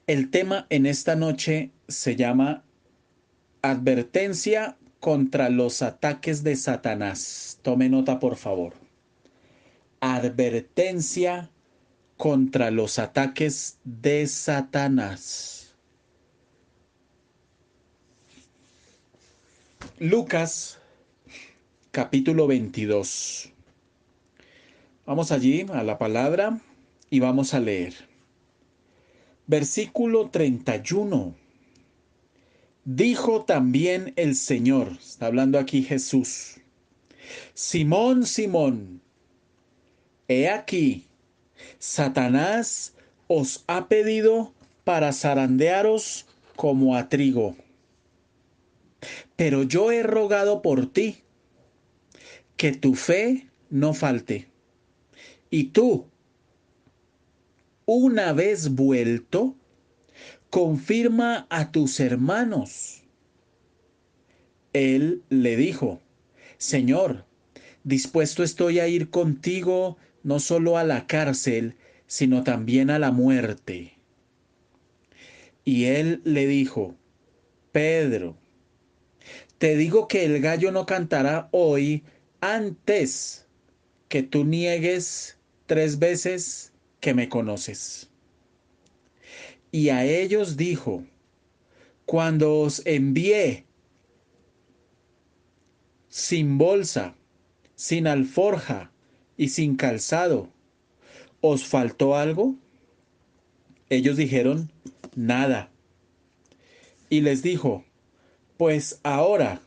El tema en esta noche se llama Advertencia contra los ataques de Satanás. Tome nota, por favor. Advertencia contra los ataques de Satanás. Lucas, capítulo 22. Vamos allí a la palabra y vamos a leer. Versículo 31. Dijo también el Señor, está hablando aquí Jesús: Simón, Simón, he aquí, Satanás os ha pedido para zarandearos como a trigo. Pero yo he rogado por ti, que tu fe no falte. Y tú, una vez vuelto, confirma a tus hermanos. Él le dijo: Señor, dispuesto estoy a ir contigo no solo a la cárcel, sino también a la muerte. Y él le dijo: Pedro, te digo que el gallo no cantará hoy antes que tú niegues 3 veces que me conoces. Y a ellos dijo: Cuando os envié sin bolsa, sin alforja y sin calzado, ¿os faltó algo? Ellos dijeron: Nada. Y les dijo: Pues ahora,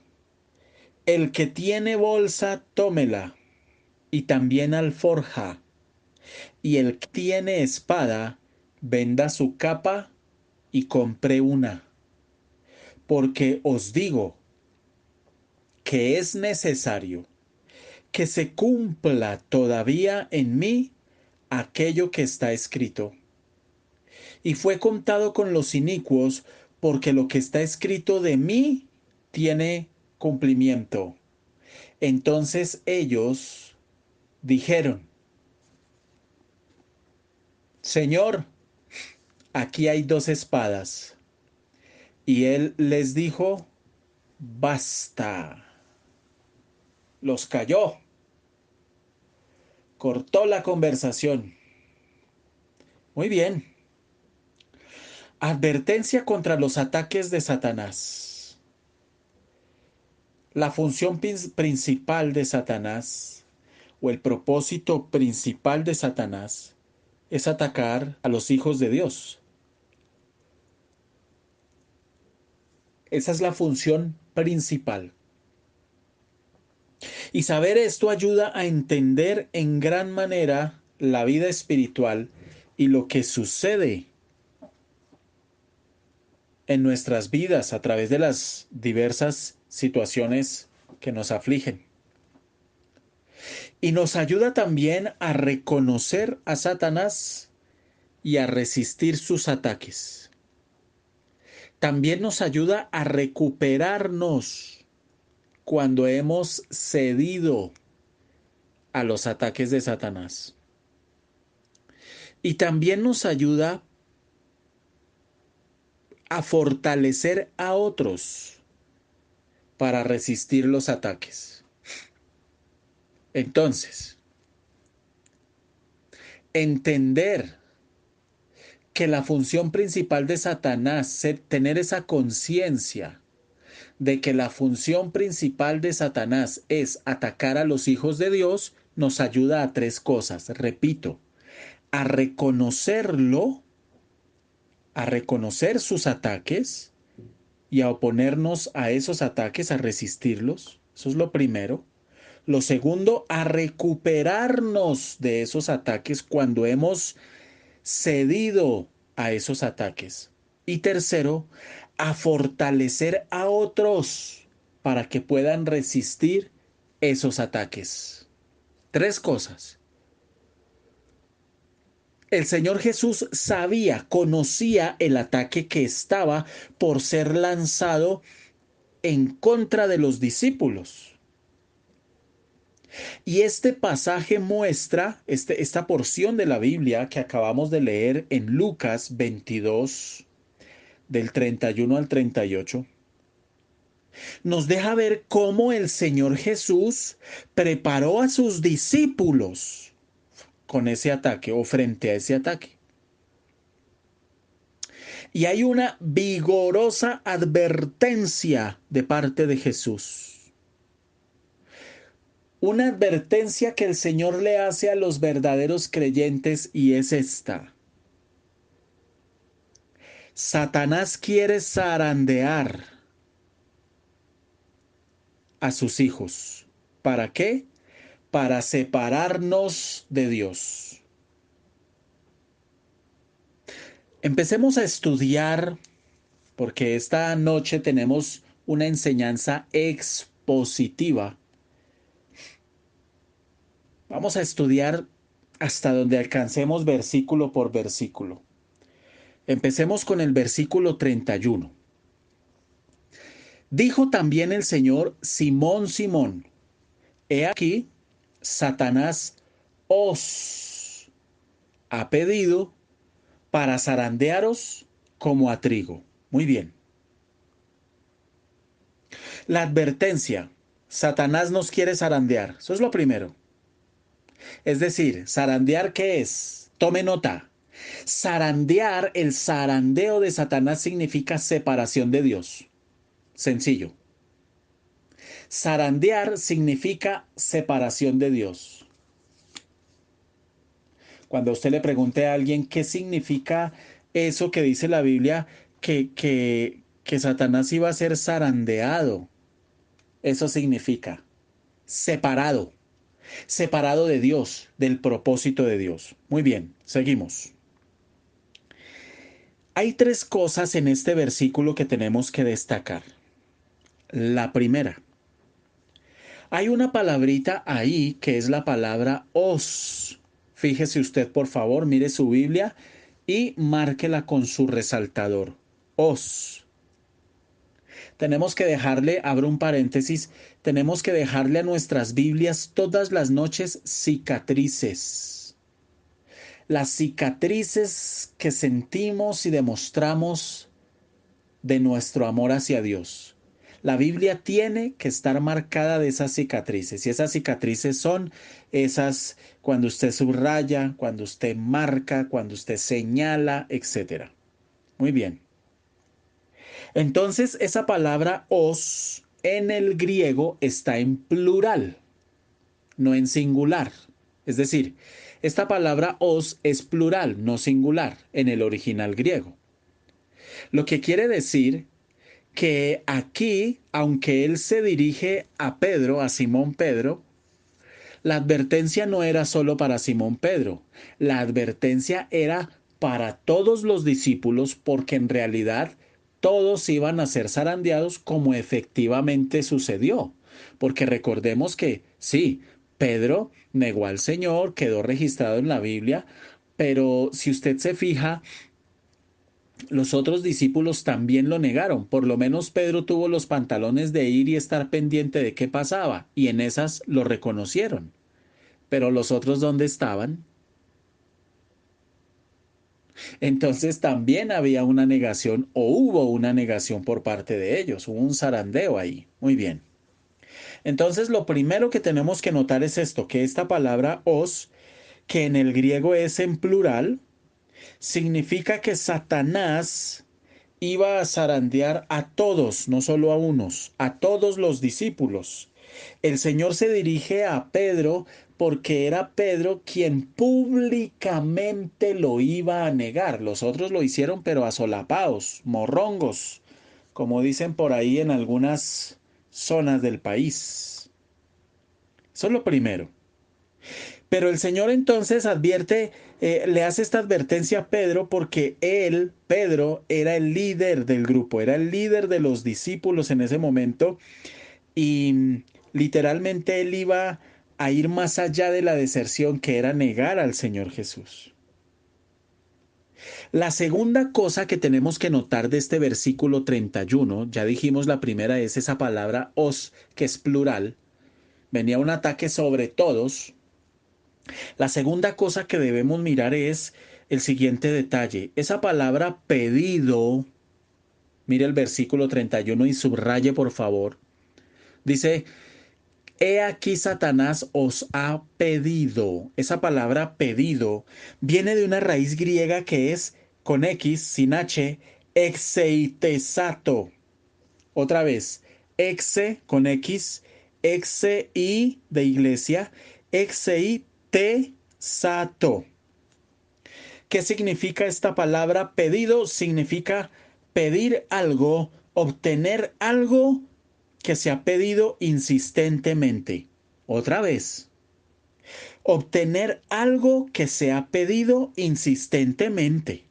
el que tiene bolsa, tómela, y también alforja, y el que tiene espada, venda su capa y compre una, porque os digo que es necesario que se cumpla todavía en mí aquello que está escrito. Y fue contado con los inicuos, porque lo que está escrito de mí tiene cumplimiento. Entonces ellos dijeron: Señor, aquí hay 2 espadas. Y él les dijo: Basta. Los calló, cortó la conversación. Muy bien. Advertencia contra los ataques de Satanás. La función principal de Satanás, o el propósito principal de Satanás, es atacar a los hijos de Dios. Esa es la función principal. Y saber esto ayuda a entender en gran manera la vida espiritual y lo que sucede en nuestras vidas a través de las diversas situaciones que nos afligen. Y nos ayuda también a reconocer a Satanás y a resistir sus ataques. También nos ayuda a recuperarnos cuando hemos cedido a los ataques de Satanás. Y también nos ayuda a fortalecer a otros para resistir los ataques. Entonces, entender que la función principal de Satanás, tener esa conciencia de que la función principal de Satanás es atacar a los hijos de Dios, nos ayuda a 3 cosas. Repito: a reconocerlo, a reconocer sus ataques y a oponernos a esos ataques, a resistirlos. Eso es lo primero. Lo segundo, a recuperarnos de esos ataques cuando hemos cedido a esos ataques. Y tercero, a fortalecer a otros para que puedan resistir esos ataques. 3 cosas. El Señor Jesús sabía, conocía el ataque que estaba por ser lanzado en contra de los discípulos. Y este pasaje muestra, esta porción de la Biblia que acabamos de leer en Lucas 22, del 31 al 38, nos deja ver cómo el Señor Jesús preparó a sus discípulos con ese ataque o frente a ese ataque. Y hay una vigorosa advertencia de parte de Jesús. Una advertencia que el Señor le hace a los verdaderos creyentes y es esta. Satanás quiere zarandear a sus hijos. ¿Para qué? Para separarnos de Dios. Empecemos a estudiar, porque esta noche tenemos una enseñanza expositiva. Vamos a estudiar hasta donde alcancemos versículo por versículo. Empecemos con el versículo 31. Dijo también el Señor: Simón, Simón, he aquí, Satanás os ha pedido para zarandearos como a trigo. Muy bien. La advertencia: Satanás nos quiere zarandear. Eso es lo primero. Es decir, ¿zarandear qué es? Tome nota. Zarandear, el zarandeo de Satanás significa separación de Dios. Sencillo. Zarandear significa separación de Dios. Cuando usted le pregunte a alguien qué significa eso que dice la Biblia, que Satanás iba a ser zarandeado, eso significa separado, separado de Dios, del propósito de Dios. Muy bien, seguimos. Hay tres cosas en este versículo que tenemos que destacar. La primera, hay una palabrita ahí que es la palabra os. Fíjese usted, por favor, mire su Biblia y márquela con su resaltador. Os. Tenemos que dejarle, abro un paréntesis, tenemos que dejarle a nuestras Biblias todas las noches cicatrices. Las cicatrices que sentimos y demostramos de nuestro amor hacia Dios. La Biblia tiene que estar marcada de esas cicatrices. Y esas cicatrices son esas cuando usted subraya, cuando usted marca, cuando usted señala, etc. Muy bien. Entonces, esa palabra os en el griego está en plural, no en singular. Es decir, esta palabra os es plural, no singular, en el original griego. Lo que quiere decir que aquí, aunque él se dirige a Pedro, a Simón Pedro, la advertencia no era solo para Simón Pedro, la advertencia era para todos los discípulos porque en realidad todos iban a ser zarandeados como efectivamente sucedió. Porque recordemos que sí, Pedro negó al Señor, quedó registrado en la Biblia, pero si usted se fija, los otros discípulos también lo negaron. Por lo menos Pedro tuvo los pantalones de ir y estar pendiente de qué pasaba, y en esas lo reconocieron. Pero los otros, ¿dónde estaban? Entonces también había una negación o hubo una negación por parte de ellos. Hubo un zarandeo ahí. Muy bien. Entonces lo primero que tenemos que notar es esto, que esta palabra os, que en el griego es en plural, significa que Satanás iba a zarandear a todos, no solo a unos, a todos los discípulos. El Señor se dirige a Pedro porque era Pedro quien públicamente lo iba a negar. Los otros lo hicieron, pero a solapados, morrongos, como dicen por ahí en algunas zonas del país. Eso es lo primero. Pero el Señor entonces advierte, le hace esta advertencia a Pedro porque él, Pedro, era el líder del grupo, era el líder de los discípulos en ese momento y literalmente él iba a ir más allá de la deserción que era negar al Señor Jesús. La segunda cosa que tenemos que notar de este versículo 31, ya dijimos la primera es esa palabra os, que es plural, venía un ataque sobre todos. La segunda cosa que debemos mirar es el siguiente detalle. Esa palabra pedido, mire el versículo 31 y subraye por favor. Dice, he aquí Satanás os ha pedido. Esa palabra pedido viene de una raíz griega que es con X, sin H, exeitesato. Otra vez, exe con X, exe y de iglesia, exeitesato. ¿Qué significa esta palabra pedido? Significa pedir algo, obtener algo que se ha pedido insistentemente. Otra vez, obtener algo que se ha pedido insistentemente.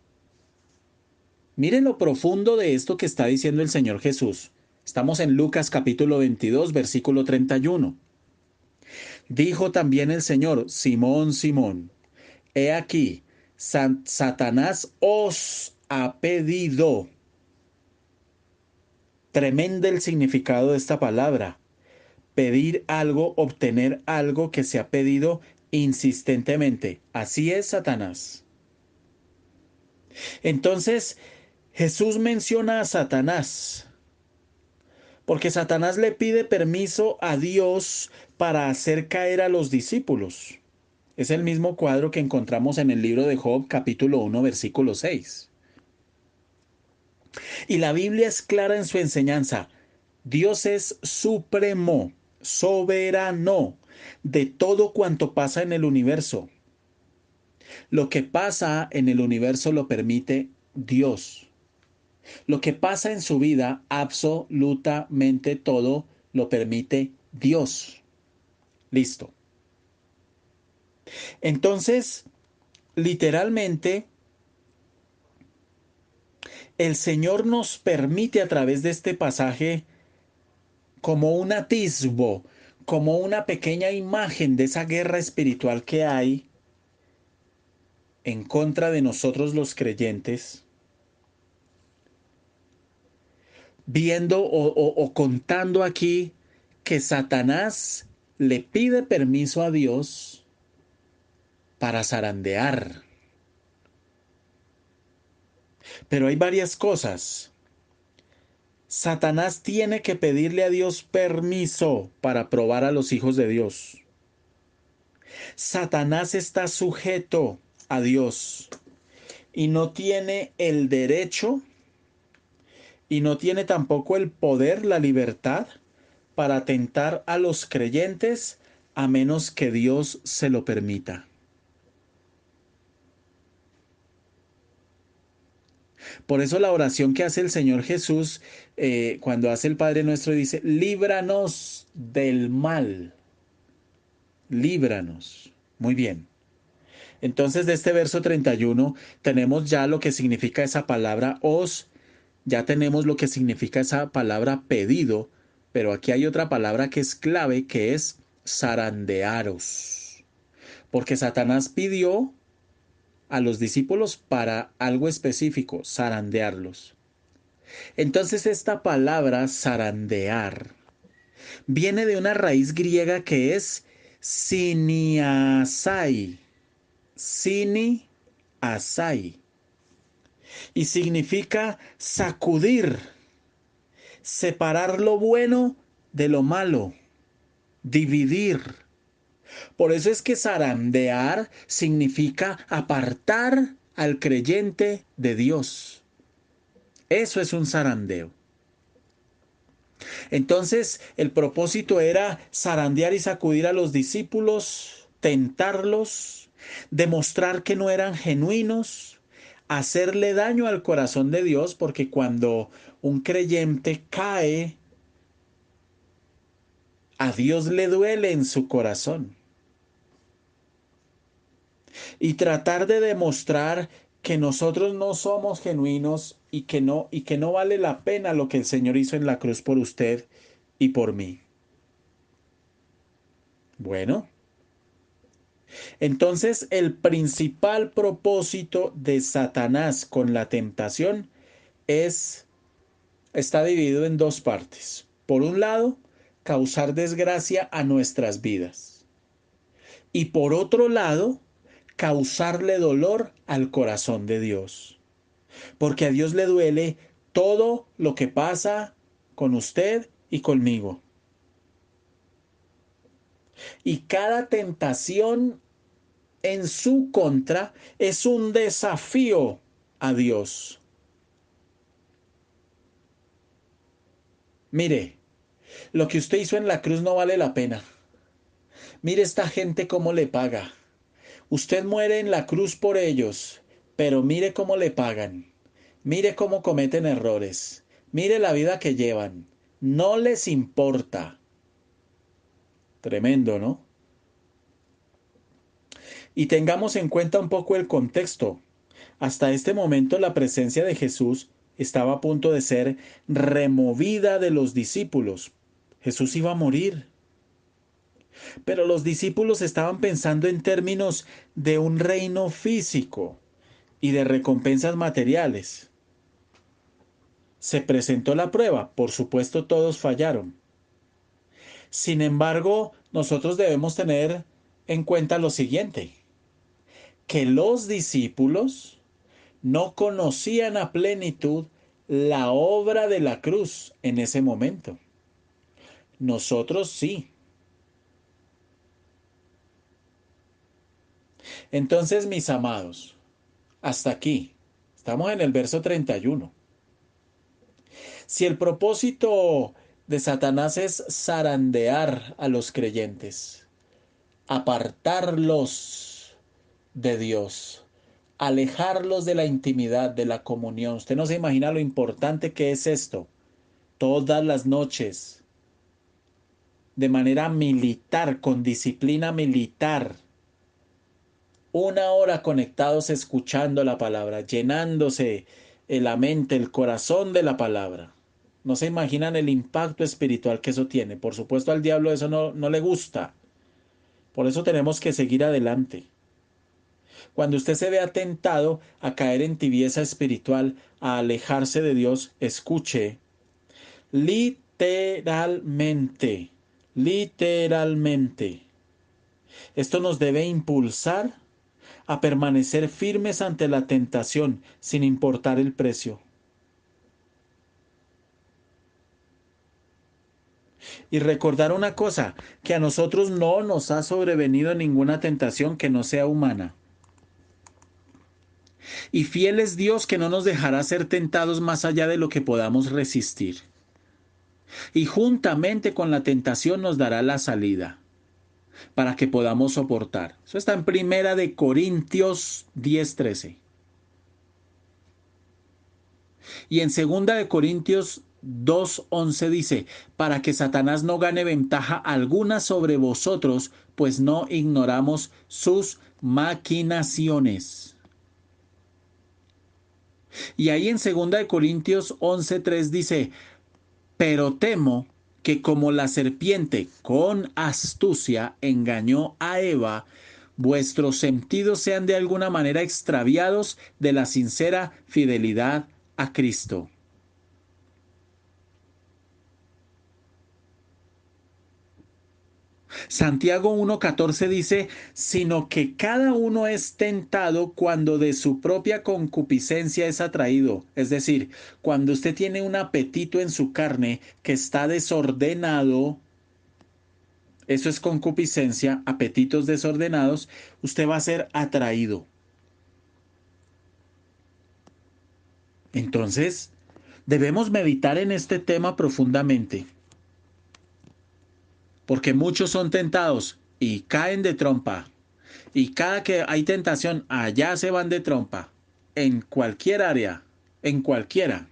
Miren lo profundo de esto que está diciendo el Señor Jesús. Estamos en Lucas capítulo 22, versículo 31. Dijo también el Señor, Simón, Simón, he aquí, Satanás os ha pedido. Tremendo el significado de esta palabra. Pedir algo, obtener algo que se ha pedido insistentemente. Así es Satanás. Entonces, Jesús menciona a Satanás, porque Satanás le pide permiso a Dios para hacer caer a los discípulos. Es el mismo cuadro que encontramos en el libro de Job, capítulo 1, versículo 6. Y la Biblia es clara en su enseñanza. Dios es supremo, soberano de todo cuanto pasa en el universo. Lo que pasa en el universo lo permite Dios. Lo que pasa en su vida, absolutamente todo, lo permite Dios. Listo. Entonces, literalmente, el Señor nos permite a través de este pasaje como un atisbo, como una pequeña imagen de esa guerra espiritual que hay en contra de nosotros los creyentes, viendo o contando aquí que Satanás le pide permiso a Dios para zarandear. Pero hay varias cosas. Satanás tiene que pedirle a Dios permiso para probar a los hijos de Dios. Satanás está sujeto a Dios y no tiene el derecho y no tiene tampoco el poder, la libertad para tentar a los creyentes a menos que Dios se lo permita. Por eso la oración que hace el Señor Jesús cuando hace el Padre Nuestro dice, líbranos del mal, líbranos. Muy bien. Entonces de este verso 31 tenemos ya lo que significa esa palabra os, ya tenemos lo que significa esa palabra pedido, pero aquí hay otra palabra que es clave que es zarandearos. Porque Satanás pidió a los discípulos para algo específico, zarandearlos. Entonces esta palabra zarandear viene de una raíz griega que es siniasai, siniasai, y significa sacudir, separar lo bueno de lo malo, dividir. Por eso es que zarandear significa apartar al creyente de Dios. Eso es un zarandeo. Entonces, el propósito era zarandear y sacudir a los discípulos, tentarlos, demostrar que no eran genuinos, hacerle daño al corazón de Dios, porque cuando un creyente cae, a Dios le duele en su corazón. Y tratar de demostrar que nosotros no somos genuinos y que no vale la pena lo que el Señor hizo en la cruz por usted y por mí. Bueno, entonces el principal propósito de Satanás con la tentación está dividido en dos partes. Por un lado, causar desgracia a nuestras vidas. Y por otro lado, causarle dolor al corazón de Dios. Porque a Dios le duele todo lo que pasa con usted y conmigo. Y cada tentación en su contra es un desafío a Dios. Mire, lo que usted hizo en la cruz no vale la pena. Mire esta gente cómo le paga. Usted muere en la cruz por ellos, pero mire cómo le pagan. Mire cómo cometen errores. Mire la vida que llevan. No les importa. Tremendo, ¿no? Y tengamos en cuenta un poco el contexto. Hasta este momento la presencia de Jesús estaba a punto de ser removida de los discípulos. Jesús iba a morir. Pero los discípulos estaban pensando en términos de un reino físico y de recompensas materiales. Se presentó la prueba, por supuesto todos fallaron. Sin embargo, nosotros debemos tener en cuenta lo siguiente, que los discípulos no conocían a plenitud la obra de la cruz en ese momento. Nosotros sí. Entonces, mis amados, hasta aquí. Estamos en el verso 31. Si el propósito de Satanás es zarandear a los creyentes, apartarlos de Dios, alejarlos de la intimidad, de la comunión. Usted no se imagina lo importante que es esto. Todas las noches, de manera militar, con disciplina militar, 1 hora conectados escuchando la palabra, llenándose la mente, el corazón de la palabra. No se imaginan el impacto espiritual que eso tiene. Por supuesto, al diablo eso no le gusta. Por eso tenemos que seguir adelante. Cuando usted se vea tentado a caer en tibieza espiritual, a alejarse de Dios, escuche. Literalmente, literalmente. Esto nos debe impulsar a permanecer firmes ante la tentación, sin importar el precio. Y recordar una cosa, que a nosotros no nos ha sobrevenido ninguna tentación que no sea humana. Y fiel es Dios que no nos dejará ser tentados más allá de lo que podamos resistir. Y juntamente con la tentación nos dará la salida para que podamos soportar. Eso está en Primera de Corintios 10:13. Y en Segunda de Corintios 2:11 dice, para que Satanás no gane ventaja alguna sobre vosotros, pues no ignoramos sus maquinaciones. Y ahí en Segunda de Corintios 11:3 dice, pero temo que como la serpiente con astucia engañó a Eva, vuestros sentidos sean de alguna manera extraviados de la sincera fidelidad a Cristo. Santiago 1:14 dice, sino que cada uno es tentado cuando de su propia concupiscencia es atraído. Es decir, cuando usted tiene un apetito en su carne que está desordenado, eso es concupiscencia, apetitos desordenados, usted va a ser atraído. Entonces, debemos meditar en este tema profundamente, porque muchos son tentados y caen de trompa. Y cada que hay tentación, allá se van de trompa. En cualquier área, en cualquiera.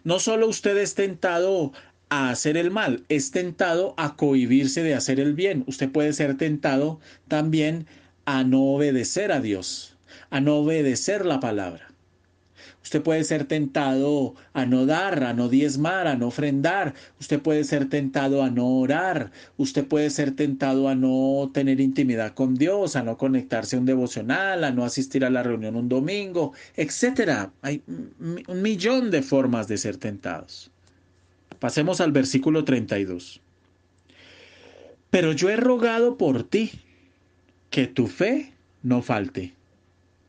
No solo usted es tentado a hacer el mal, es tentado a cohibirse de hacer el bien. Usted puede ser tentado también a no obedecer a Dios, a no obedecer la palabra. Usted puede ser tentado a no dar, a no diezmar, a no ofrendar. Usted puede ser tentado a no orar. Usted puede ser tentado a no tener intimidad con Dios, a no conectarse a un devocional, a no asistir a la reunión un domingo, etcétera. Hay un millón de formas de ser tentados. Pasemos al versículo 32. Pero yo he rogado por ti, que tu fe no falte.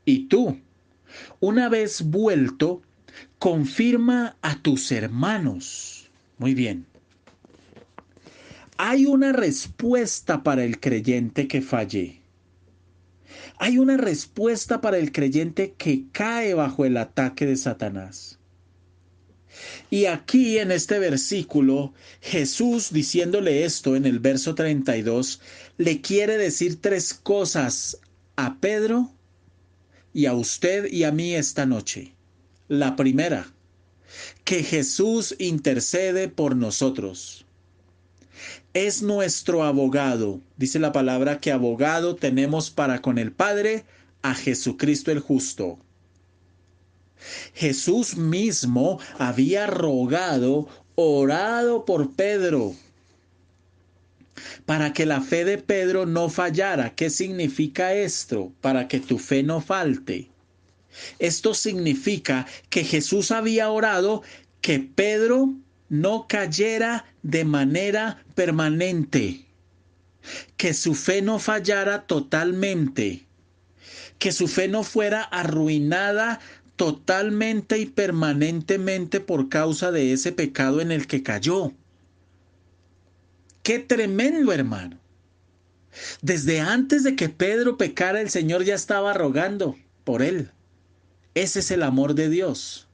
Y tú, una vez vuelto, confirma a tus hermanos. Muy bien. Hay una respuesta para el creyente que falle. Hay una respuesta para el creyente que cae bajo el ataque de Satanás. Y aquí en este versículo, Jesús diciéndole esto en el verso 32, le quiere decir tres cosas a Pedro y a usted y a mí esta noche. La primera, que Jesús intercede por nosotros. Es nuestro abogado. Dice la palabra que abogado tenemos para con el Padre a Jesucristo el justo. Jesús mismo había rogado, orado por Pedro, para que la fe de Pedro no fallara. ¿Qué significa esto? Para que tu fe no falte. Esto significa que Jesús había orado que Pedro no cayera de manera permanente, que su fe no fallara totalmente, que su fe no fuera arruinada totalmente y permanentemente por causa de ese pecado en el que cayó. ¡Qué tremendo, hermano! Desde antes de que Pedro pecara, el Señor ya estaba rogando por él. Ese es el amor de Dios.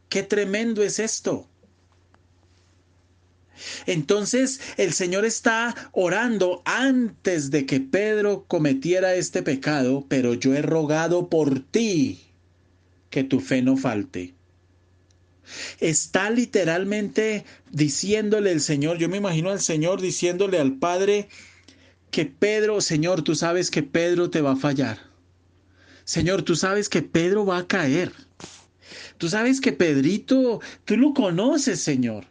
¡Qué tremendo es esto! Entonces el Señor está orando antes de que Pedro cometiera este pecado, pero yo he rogado por ti que tu fe no falte. Está literalmente diciéndole el Señor, yo me imagino al Señor diciéndole al Padre que Pedro, Señor, tú sabes que Pedro te va a fallar. Señor, tú sabes que Pedro va a caer. Tú sabes que Pedrito, tú lo conoces, Señor.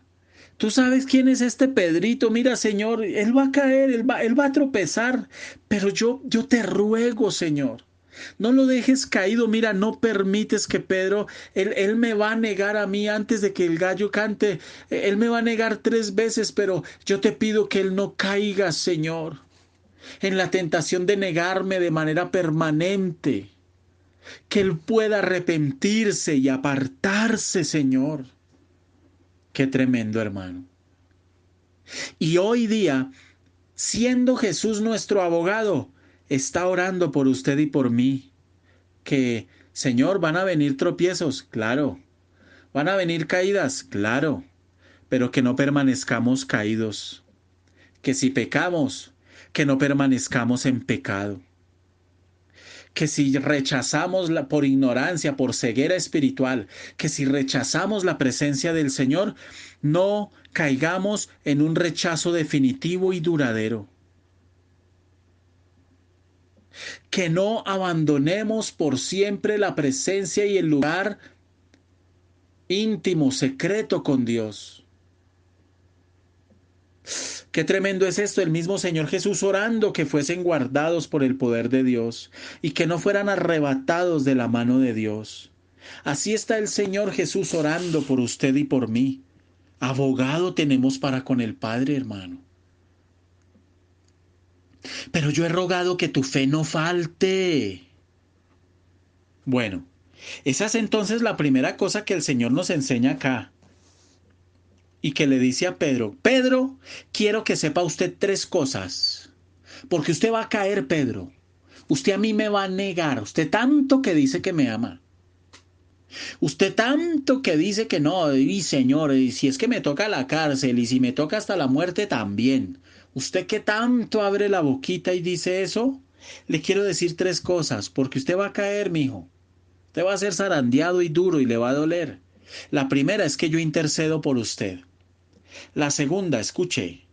Tú sabes quién es este Pedrito. Mira, Señor, él va a caer, él va a tropezar. Pero yo te ruego, Señor, no lo dejes caído. Mira, no permites que Pedro, él me va a negar a mí antes de que el gallo cante. Él me va a negar 3 veces, pero yo te pido que él no caiga, Señor, en la tentación de negarme de manera permanente. Que él pueda arrepentirse y apartarse, Señor. Qué tremendo, hermano. Y hoy día, siendo Jesús nuestro abogado, está orando por usted y por mí. Que, Señor, van a venir tropiezos, claro. Van a venir caídas, claro. Pero que no permanezcamos caídos. Que si pecamos, que no permanezcamos en pecado. Que si rechazamos por ignorancia, por ceguera espiritual, que si rechazamos la presencia del Señor, no caigamos en un rechazo definitivo y duradero. Que no abandonemos por siempre la presencia y el lugar íntimo, secreto con Dios. Qué tremendo es esto, el mismo Señor Jesús orando que fuesen guardados por el poder de Dios y que no fueran arrebatados de la mano de Dios. Así está el Señor Jesús orando por usted y por mí. Abogado tenemos para con el Padre, hermano. Pero yo he rogado que tu fe no falte. Bueno, esa es entonces la primera cosa que el Señor nos enseña acá. Y que le dice a Pedro, Pedro, quiero que sepa usted 3 cosas. Porque usted va a caer, Pedro. Usted a mí me va a negar. Usted tanto que dice que me ama. Usted tanto que dice que no, y Señor, y si es que me toca la cárcel y si me toca hasta la muerte también. Usted que tanto abre la boquita y dice eso, le quiero decir 3 cosas, porque usted va a caer, mijo. Usted va a ser zarandeado y duro y le va a doler. La primera es que yo intercedo por usted. La segunda, escuche,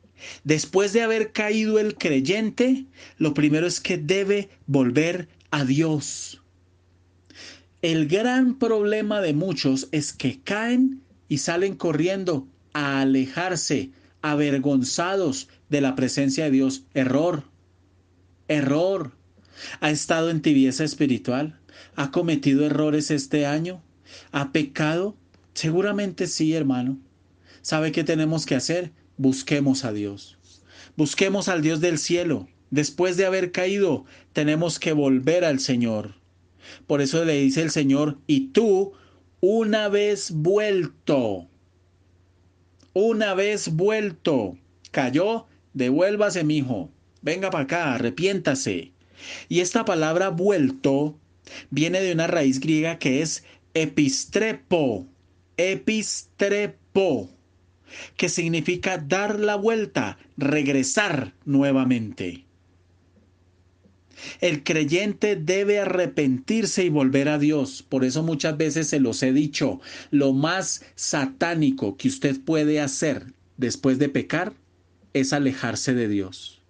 después de haber caído el creyente, lo primero es que debe volver a Dios. El gran problema de muchos es que caen y salen corriendo a alejarse, avergonzados de la presencia de Dios. Error, error. ¿Ha estado en tibieza espiritual? ¿Ha cometido errores este año? ¿Ha pecado? Seguramente sí, hermano. ¿Sabe qué tenemos que hacer? Busquemos a Dios. Busquemos al Dios del cielo. Después de haber caído, tenemos que volver al Señor. Por eso le dice el Señor, y tú, una vez vuelto, cayó, devuélvase, mijo. Venga para acá, arrepiéntase. Y esta palabra vuelto viene de una raíz griega que es epistrepo, epistrepo, que significa dar la vuelta, regresar nuevamente. El creyente debe arrepentirse y volver a Dios. Por eso muchas veces se los he dicho, lo más satánico que usted puede hacer después de pecar es alejarse de Dios.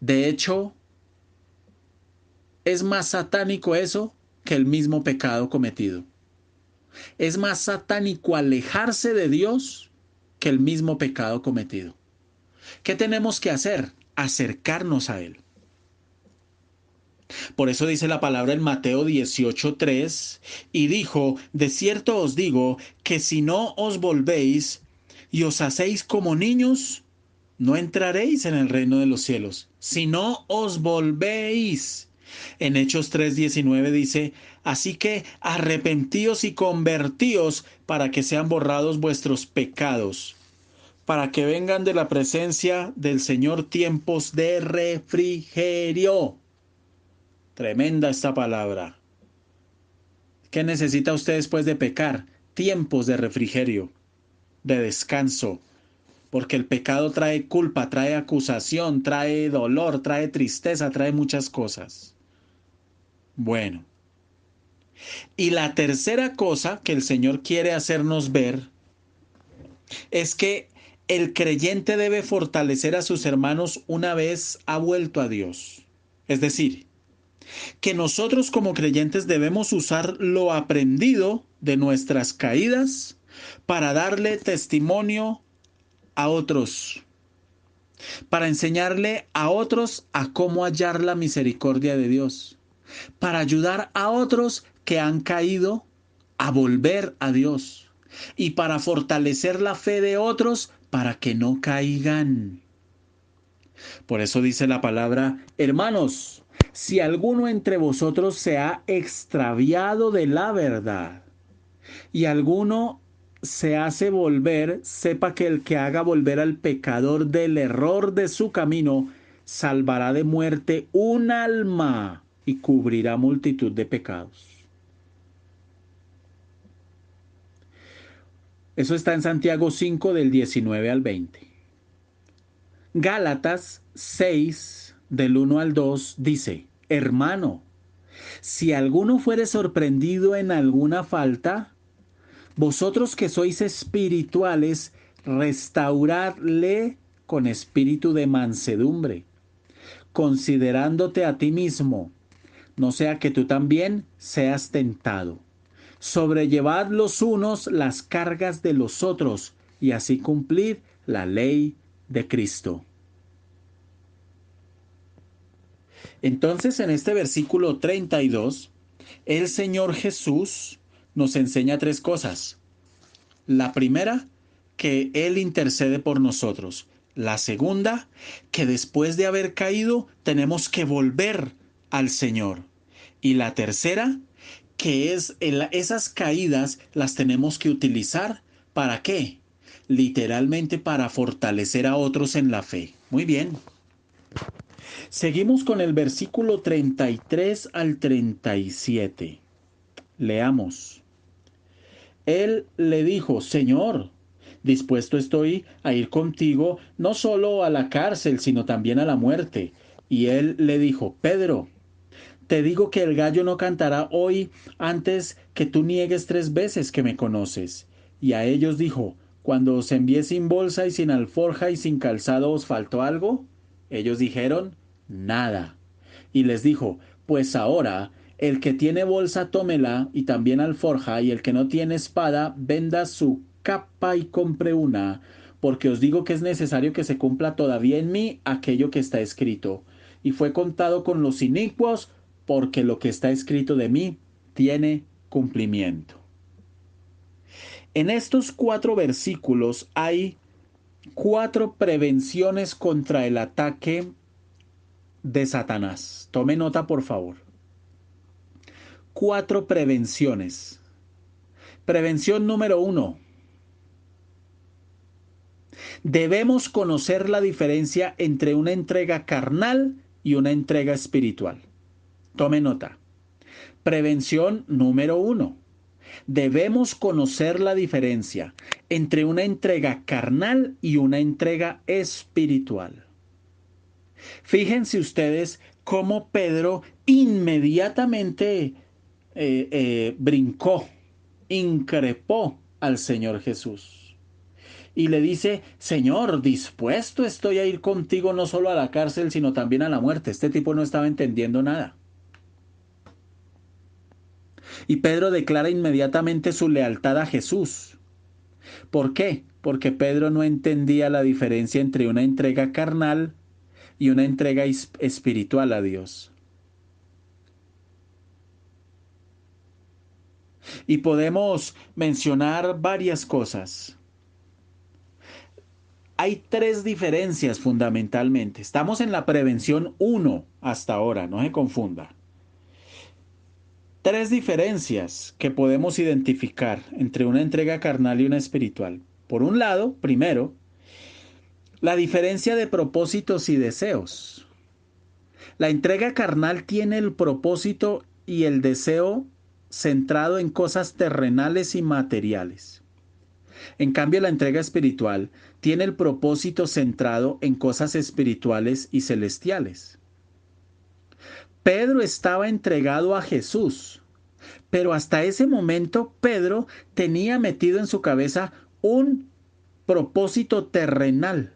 De hecho, es más satánico eso que el mismo pecado cometido. Es más satánico alejarse de Dios que el mismo pecado cometido. ¿Qué tenemos que hacer? Acercarnos a Él. Por eso dice la palabra en Mateo 18:3, y dijo, de cierto os digo, que si no os volvéis y os hacéis como niños, no entraréis en el reino de los cielos. Si no os volvéis. En Hechos 3:19 dice, así que arrepentíos y convertíos para que sean borrados vuestros pecados, para que vengan de la presencia del Señor tiempos de refrigerio. Tremenda esta palabra. ¿Qué necesita usted después de pecar? Tiempos de refrigerio, de descanso, porque el pecado trae culpa, trae acusación, trae dolor, trae tristeza, trae muchas cosas. Bueno, y la tercera cosa que el Señor quiere hacernos ver es que el creyente debe fortalecer a sus hermanos una vez ha vuelto a Dios. Es decir, que nosotros como creyentes debemos usar lo aprendido de nuestras caídas para darle testimonio a otros, para enseñarle a otros a cómo hallar la misericordia de Dios, para ayudar a otros que han caído a volver a Dios y para fortalecer la fe de otros para que no caigan. Por eso dice la palabra, hermanos, si alguno entre vosotros se ha extraviado de la verdad y alguno se hace volver, sepa que el que haga volver al pecador del error de su camino, salvará de muerte un alma y cubrirá multitud de pecados. Eso está en Santiago 5 del 19 al 20. Gálatas 6 del 1 al 2 dice, hermano, si alguno fuere sorprendido en alguna falta, vosotros que sois espirituales, restauradle con espíritu de mansedumbre, considerándote a ti mismo, no sea que tú también seas tentado. Sobrellevad los unos las cargas de los otros, y así cumplid la ley de Cristo. Entonces, en este versículo 32, el Señor Jesús nos enseña tres cosas. La primera, que Él intercede por nosotros. La segunda, que después de haber caído tenemos que volver al Señor. Y la tercera, que esas caídas las tenemos que utilizar ¿para qué? Literalmente para fortalecer a otros en la fe. Muy bien. Seguimos con el versículo 33 al 37. Leamos. Él le dijo, Señor, dispuesto estoy a ir contigo no solo a la cárcel, sino también a la muerte. Y él le dijo, Pedro, te digo que el gallo no cantará hoy antes que tú niegues 3 veces que me conoces. Y a ellos dijo, cuando os envié sin bolsa y sin alforja y sin calzado, ¿os faltó algo? Ellos dijeron, nada. Y les dijo, pues ahora el que tiene bolsa tómela y también alforja, y el que no tiene espada venda su capa y compre una, porque os digo que es necesario que se cumpla todavía en mí aquello que está escrito. Y fue contado con los inicuos, porque lo que está escrito de mí tiene cumplimiento. En estos 4 versículos hay 4 prevenciones contra el ataque de Satanás. Tome nota, por favor. 4 prevenciones. Prevención número 1. Debemos conocer la diferencia entre una entrega carnal y una entrega espiritual. Tome nota. Prevención número 1. Debemos conocer la diferencia entre una entrega carnal y una entrega espiritual. Fíjense ustedes cómo Pedro inmediatamente brincó, increpó al Señor Jesús. Y le dice, Señor, dispuesto estoy a ir contigo no solo a la cárcel, sino también a la muerte. Este tipo no estaba entendiendo nada. Y Pedro declara inmediatamente su lealtad a Jesús. ¿Por qué? Porque Pedro no entendía la diferencia entre una entrega carnal y una entrega espiritual a Dios. Y podemos mencionar varias cosas. Hay 3 diferencias fundamentalmente. Estamos en la prevención 1 hasta ahora, no se confunda. 3 diferencias que podemos identificar entre una entrega carnal y una espiritual. Por un lado, primero, la diferencia de propósitos y deseos. La entrega carnal tiene el propósito y el deseo centrado en cosas terrenales y materiales. En cambio, la entrega espiritual tiene el propósito centrado en cosas espirituales y celestiales. Pedro estaba entregado a Jesús, pero hasta ese momento Pedro tenía metido en su cabeza un propósito terrenal.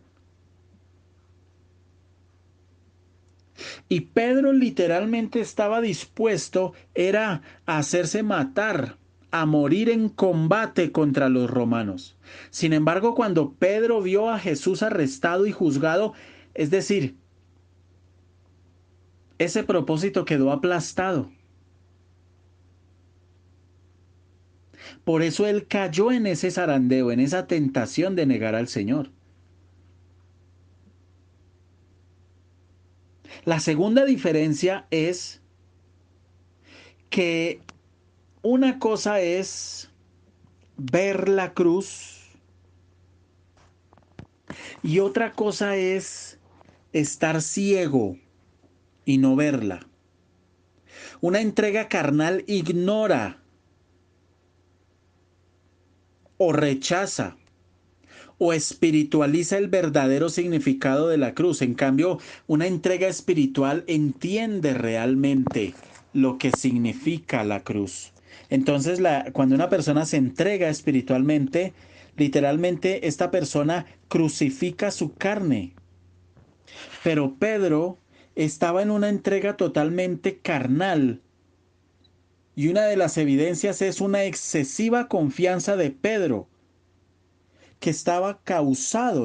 Y Pedro literalmente estaba dispuesto, era a hacerse matar, a morir en combate contra los romanos. Sin embargo, cuando Pedro vio a Jesús arrestado y juzgado, es decir, ese propósito quedó aplastado. Por eso él cayó en ese zarandeo, en esa tentación de negar al Señor. La segunda diferencia es que una cosa es ver la cruz y otra cosa es estar ciego y no verla. Una entrega carnal ignora o rechaza o espiritualiza el verdadero significado de la cruz. En cambio, una entrega espiritual entiende realmente lo que significa la cruz. Entonces, cuando una persona se entrega espiritualmente, literalmente esta persona crucifica su carne. Pero Pedro estaba en una entrega totalmente carnal. Y una de las evidencias es una excesiva confianza de Pedro, que estaba causando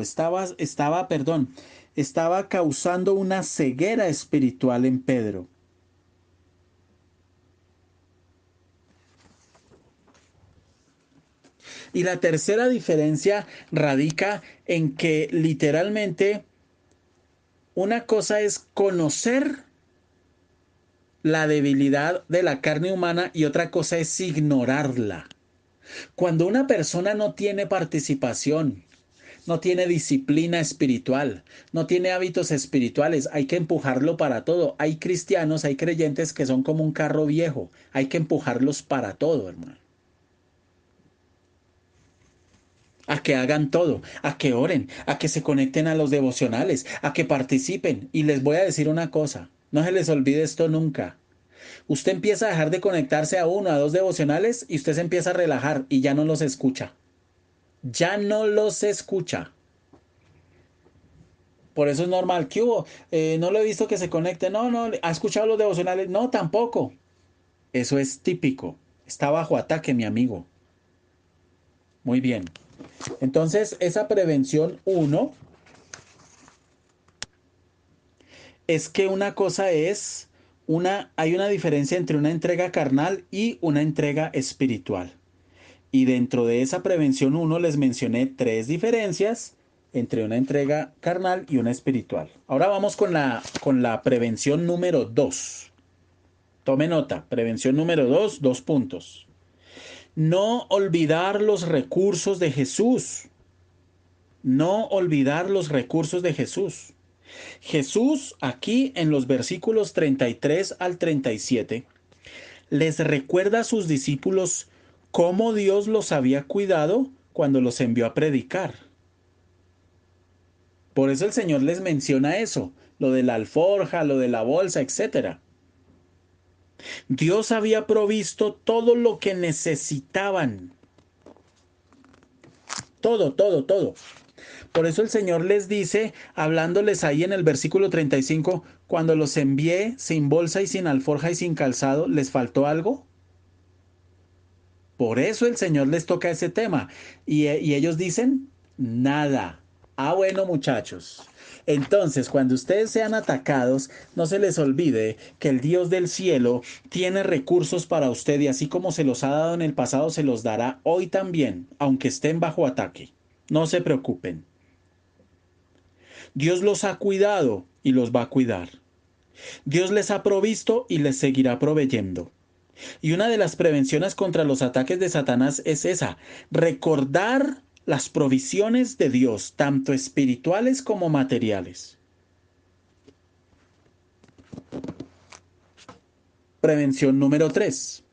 una ceguera espiritual en Pedro. Y la tercera diferencia radica en que literalmente una cosa es conocer la debilidad de la carne humana y otra cosa es ignorarla. Cuando una persona no tiene participación, no tiene disciplina espiritual, no tiene hábitos espirituales, hay que empujarlo para todo. Hay cristianos, hay creyentes que son como un carro viejo, hay que empujarlos para todo, hermano. A que hagan todo, a que oren, a que se conecten a los devocionales, a que participen. Y les voy a decir una cosa, no se les olvide esto nunca. Usted empieza a dejar de conectarse a 1, a 2 devocionales y usted se empieza a relajar y ya no los escucha. Ya no los escucha. Por eso es normal. ¿Qué hubo? No lo he visto que se conecte. No, no. ¿Ha escuchado los devocionales? No, tampoco. Eso es típico. Está bajo ataque, mi amigo. Muy bien. Entonces, esa prevención 1 es que una cosa es hay una diferencia entre una entrega carnal y una entrega espiritual. Y dentro de esa prevención 1 les mencioné 3 diferencias entre una entrega carnal y una espiritual. Ahora vamos con la prevención número 2. Tome nota, prevención número 2, 2 puntos. No olvidar los recursos de Jesús. No olvidar los recursos de Jesús. Jesús aquí en los versículos 33 al 37 les recuerda a sus discípulos cómo Dios los había cuidado cuando los envió a predicar. Por eso el Señor les menciona eso, lo de la alforja, lo de la bolsa, etc. Dios había provisto todo lo que necesitaban. Todo, todo, todo. Por eso el Señor les dice, hablándoles ahí en el versículo 35, cuando los envié sin bolsa y sin alforja y sin calzado, ¿les faltó algo? Por eso el Señor les toca ese tema. Y ellos dicen, nada. Ah, bueno, muchachos. Entonces, cuando ustedes sean atacados, no se les olvide que el Dios del cielo tiene recursos para usted y así como se los ha dado en el pasado, se los dará hoy también, aunque estén bajo ataque. No se preocupen. Dios los ha cuidado y los va a cuidar. Dios les ha provisto y les seguirá proveyendo. Y una de las prevenciones contra los ataques de Satanás es esa, recordar las provisiones de Dios, tanto espirituales como materiales. Prevención número 3.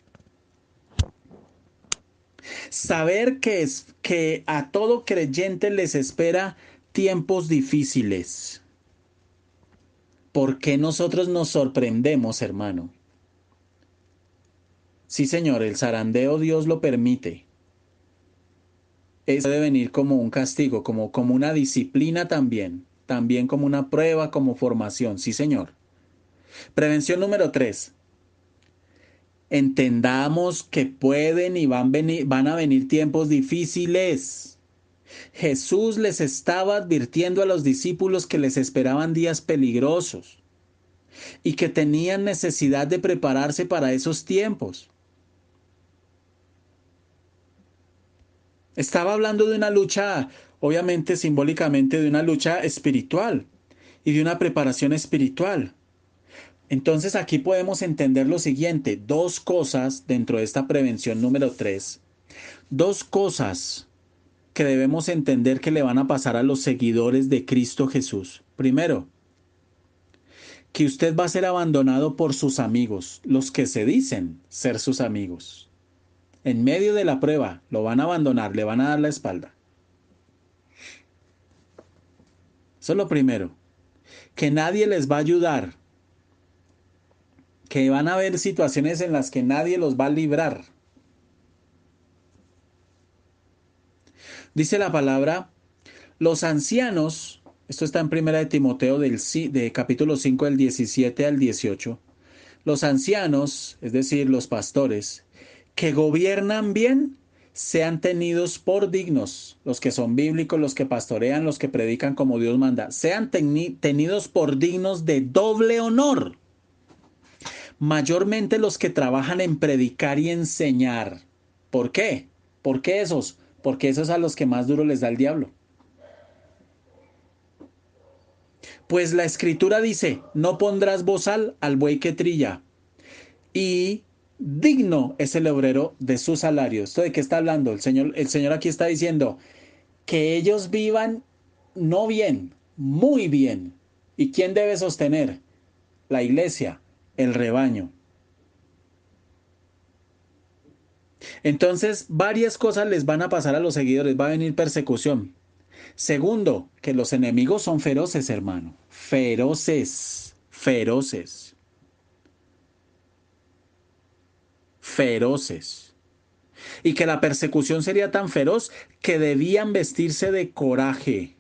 Saber que a todo creyente les espera tiempos difíciles. ¿Por qué nosotros nos sorprendemos, hermano? Sí, señor, el zarandeo Dios lo permite. Eso debe venir como un castigo, como una disciplina también. También como una prueba, como formación. Sí, señor. Prevención número 3. Entendamos que pueden y van a venir tiempos difíciles. Jesús les estaba advirtiendo a los discípulos que les esperaban días peligrosos y que tenían necesidad de prepararse para esos tiempos. Estaba hablando de una lucha, obviamente simbólicamente de una lucha espiritual y de una preparación espiritual. Entonces aquí podemos entender lo siguiente, dos cosas dentro de esta prevención número 3, dos cosas que debemos entender que le van a pasar a los seguidores de Cristo Jesús. Primero, que usted va a ser abandonado por sus amigos, los que se dicen ser sus amigos. En medio de la prueba, lo van a abandonar, le van a dar la espalda. Eso es lo primero. Que nadie les va a ayudar. Que van a haber situaciones en las que nadie los va a librar. Dice la palabra, los ancianos, esto está en primera de Timoteo de capítulo 5 del 17 al 18, los ancianos, es decir, los pastores, que gobiernan bien, sean tenidos por dignos, los que son bíblicos, los que pastorean, los que predican como Dios manda, sean tenidos por dignos de doble honor, mayormente los que trabajan en predicar y enseñar. ¿Por qué? ¿Por qué esos? Porque esos a los que más duro les da el diablo. Pues la escritura dice, no pondrás bozal al buey que trilla, y digno es el obrero de su salario. ¿Esto de qué está hablando? El Señor aquí está diciendo que ellos vivan no bien, muy bien. ¿Y quién debe sostener? La iglesia, el rebaño. Entonces, varias cosas les van a pasar a los seguidores, va a venir persecución. Segundo, que los enemigos son feroces, hermano. Feroces, feroces, feroces. Y que la persecución sería tan feroz que debían vestirse de coraje.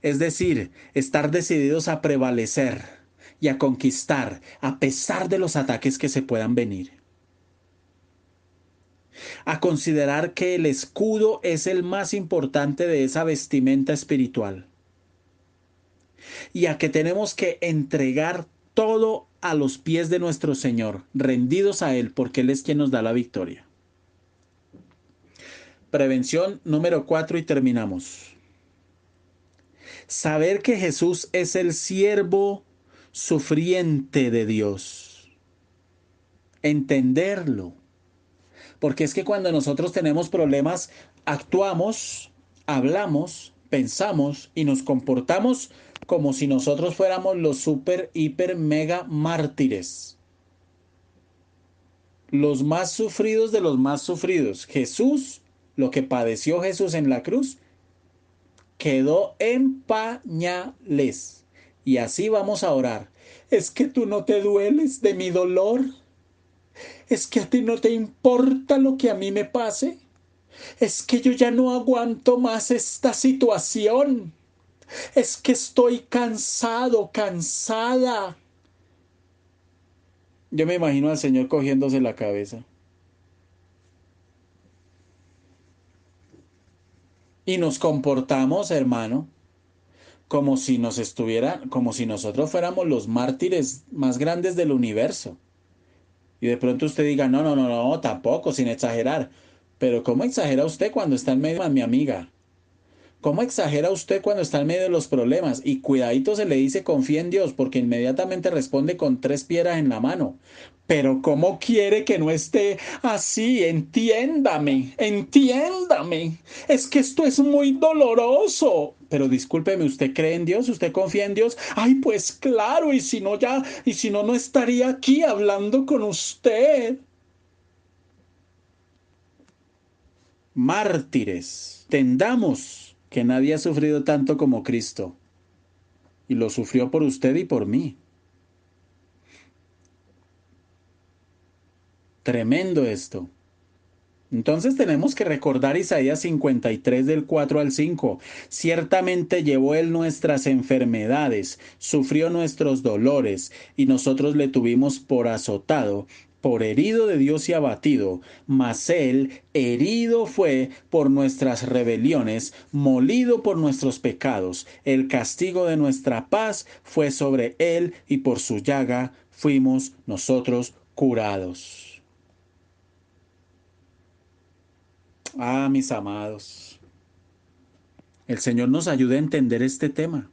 Es decir, estar decididos a prevalecer y a conquistar a pesar de los ataques que se puedan venir. A considerar que el escudo es el más importante de esa vestimenta espiritual. Y a que tenemos que entregar todo a los pies de nuestro Señor, rendidos a Él, porque Él es quien nos da la victoria. Prevención número 4 y terminamos. Saber que Jesús es el siervo sufriente de Dios. Entenderlo. Porque es que cuando nosotros tenemos problemas, actuamos, hablamos, pensamos y nos comportamos como si nosotros fuéramos los super, hiper, mega mártires. Los más sufridos de los más sufridos. Jesús, lo que padeció Jesús en la cruz, quedó en pañales. Y así vamos a orar. Es que tú no te dueles de mi dolor. Es que a ti no te importa lo que a mí me pase. Es que yo ya no aguanto más esta situación. Es que estoy cansado, cansada. Yo me imagino al Señor cogiéndose la cabeza. Y nos comportamos, hermano, como si como si nosotros fuéramos los mártires más grandes del universo. Y de pronto usted diga, no, no, no, no, tampoco, sin exagerar. Pero ¿cómo exagera usted cuando está en medio de mi amiga? ¿Cómo exagera usted cuando está en medio de los problemas? Y cuidadito se le dice confía en Dios, porque inmediatamente responde con 3 piedras en la mano. Pero ¿cómo quiere que no esté así? Entiéndame, entiéndame. Es que esto es muy doloroso. Pero discúlpeme, ¿usted cree en Dios? ¿Usted confía en Dios? Ay, pues claro, y si no, no estaría aquí hablando con usted. Mártires, entendamos que nadie ha sufrido tanto como Cristo, y lo sufrió por usted y por mí. Tremendo esto. Entonces tenemos que recordar Isaías 53 del 4 al 5. Ciertamente llevó él nuestras enfermedades, sufrió nuestros dolores, y nosotros le tuvimos por azotado, por herido de Dios y abatido. Mas él herido fue por nuestras rebeliones, molido por nuestros pecados. El castigo de nuestra paz fue sobre él, y por su llaga fuimos nosotros curados. Ah, mis amados, el Señor nos ayude a entender este tema.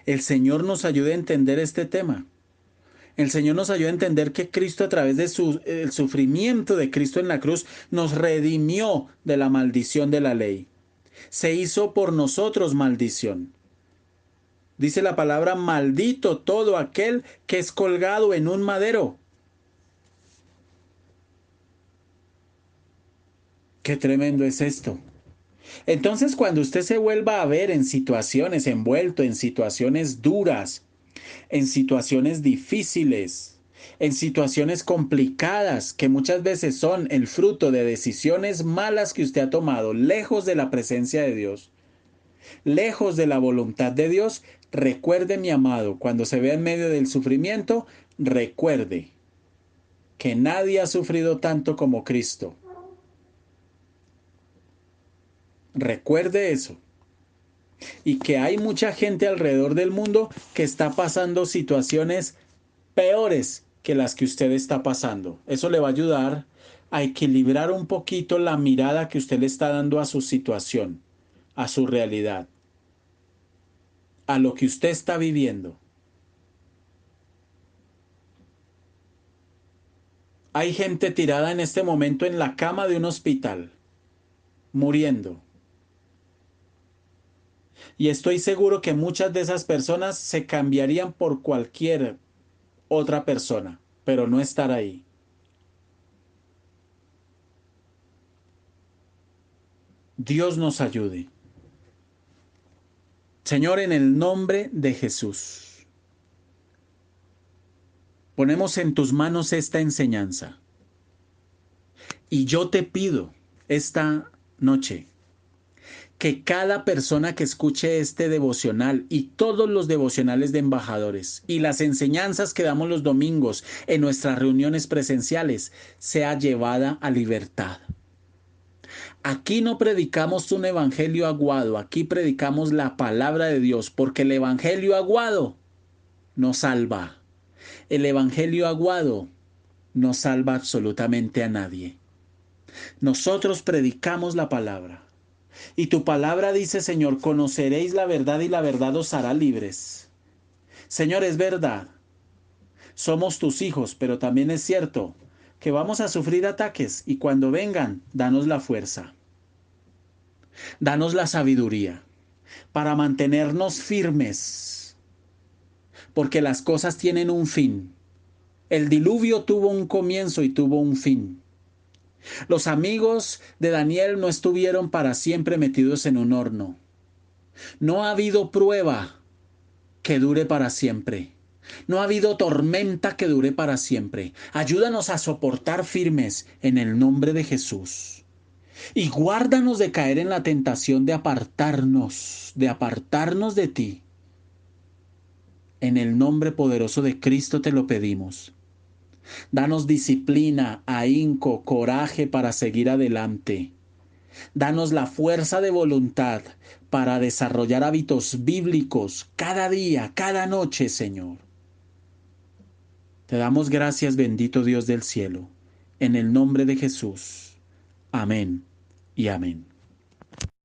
El Señor nos ayude a entender este tema. El Señor nos ayuda a entender que Cristo, a través de el sufrimiento de Cristo en la cruz, nos redimió de la maldición de la ley. Se hizo por nosotros maldición. Dice la palabra, maldito todo aquel que es colgado en un madero. Qué tremendo es esto. Entonces, cuando usted se vuelva a ver en situaciones, envuelto en situaciones duras, en situaciones difíciles, en situaciones complicadas, que muchas veces son el fruto de decisiones malas que usted ha tomado, lejos de la presencia de Dios, lejos de la voluntad de Dios, recuerde, mi amado, cuando se vea en medio del sufrimiento, recuerde que nadie ha sufrido tanto como Cristo. Recuerde eso. Y que hay mucha gente alrededor del mundo que está pasando situaciones peores que las que usted está pasando. Eso le va a ayudar a equilibrar un poquito la mirada que usted le está dando a su situación, a su realidad, a lo que usted está viviendo. Hay gente tirada en este momento en la cama de un hospital, muriendo. Y estoy seguro que muchas de esas personas se cambiarían por cualquier otra persona, pero no estar ahí. Dios nos ayude. Señor, en el nombre de Jesús, ponemos en tus manos esta enseñanza. Y yo te pido esta noche que cada persona que escuche este devocional y todos los devocionales de embajadores y las enseñanzas que damos los domingos en nuestras reuniones presenciales sea llevada a libertad. Aquí no predicamos un evangelio aguado, aquí predicamos la palabra de Dios, porque el evangelio aguado no salva. El evangelio aguado no salva absolutamente a nadie. Nosotros predicamos la palabra. Y tu palabra dice, Señor, conoceréis la verdad y la verdad os hará libres. Señor, es verdad. Somos tus hijos, pero también es cierto que vamos a sufrir ataques y cuando vengan, danos la fuerza. Danos la sabiduría para mantenernos firmes, porque las cosas tienen un fin. El diluvio tuvo un comienzo y tuvo un fin. Los amigos de Daniel no estuvieron para siempre metidos en un horno. No ha habido prueba que dure para siempre. No ha habido tormenta que dure para siempre. Ayúdanos a soportar firmes en el nombre de Jesús. Y guárdanos de caer en la tentación de apartarnos de ti. En el nombre poderoso de Cristo te lo pedimos. Danos disciplina, ahínco, coraje para seguir adelante. Danos la fuerza de voluntad para desarrollar hábitos bíblicos cada día, cada noche, Señor. Te damos gracias, bendito Dios del cielo, en el nombre de Jesús. Amén y amén.